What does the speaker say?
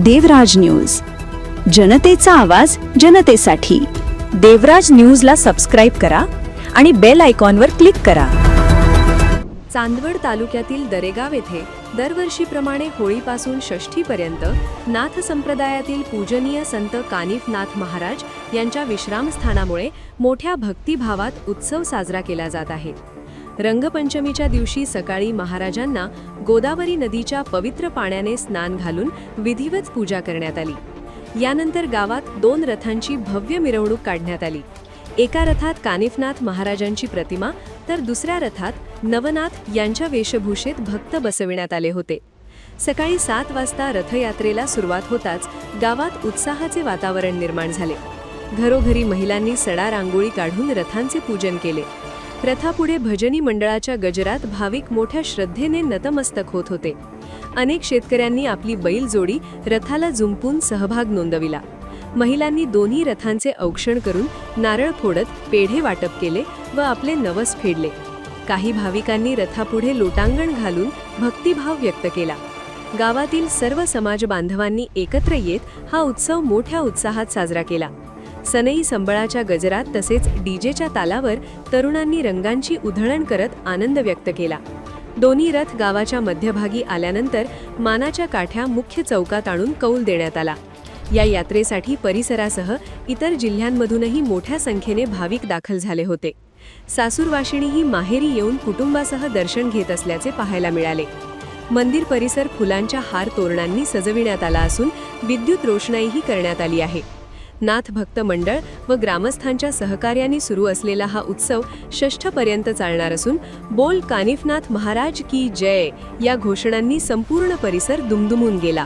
देवराज news, जनतेचा आवाज जनतेसाठी। देवराज न्यूजला सबस्क्राईब करा आणि बेल आयकॉनवर क्लिक करा। चांदवड तालुक्यातील दरेगाव येथे दरवर्षीप्रमाणे होळीपासून षष्ठीपर्यंत नाथ संप्रदायातील पूजनीय संत कानिफनाथ महाराज यांच्या विश्रामस्थानामुळे मोठ्या भक्तिभावात उत्सव साजरा केला जात आहे। रंगपंचमीच्या दिवशी सकाळी महाराजांना गोदावरी नदीच्या पवित्र पाण्याने स्नान घालून विधिवत पूजा करण्यात आली। यानंतर गावात 2 रथांची भव्य मिरवणूक काढण्यात आली। एका रथात कानिफनाथ महाराजांची प्रतिमा तर दुसऱ्या रथात नवनाथ यांच्या वेशभूषेत भक्त बसविण्यात आले होते। सकाळी 7 वाजता रथयात्रेला सुरुवात होताच गावात उत्साहाचे वातावरण निर्माण झाले। घरोघरी महिलांनी सडा रांगोळी काढून रथांचे पूजन केले। रथापुढे भजनी मंडळाच्या गजरात भाविक मोठ्या श्रद्धेने नतमस्तक होत होते। अनेक शेतकऱ्यांनी आपली बैलजोडी रथाला जुंपून सहभाग नोंदविला। महिलांनी दोन्ही रथांचे औक्षण करून नारळ फोडत पेढे वाटप केले व आपले नवस फेडले। काही भाविकांनी रथापुढे लोटांगण घालून भक्तिभाव व्यक्त केला। गावातील सर्व समाज बांधवांनी एकत्र येत हा उत्सव मोठ्या उत्साहात साजरा केला। सनई संबळाच्या गजरात तसेच डीजेच्या तालावर तरुणांनी रंगांची उधळण करत आनंद व्यक्त केला। दोन्ही रथ गावाच्या मध्यभागी आल्यानंतर मानाच्या काठ्या मुख्य चौकात आणून कौल देण्यात आला। या यात्रेसाठी परिसरासह इतर जिल्ह्यांमधूनही मोठ्या संख्येने भाविक दाखल झाले होते। सासूरवाशिणीही माहेरी येऊन कुटुंबासह दर्शन घेत असल्याचे पाहायला मिळाले। मंदिर परिसर फुलांच्या हार तोरणांनी सजविण्यात आला असून विद्युत रोषणाईही करण्यात आली आहे। नाथ भक्त मंडळ व ग्रामस्थांच्या सहकार्याने सुरू असलेला हा उत्सव षष्ठपर्यंत चालणार असून बोल कानिफनाथ महाराज की जय या घोषणांनी संपूर्ण परिसर दुमदुमून गेला।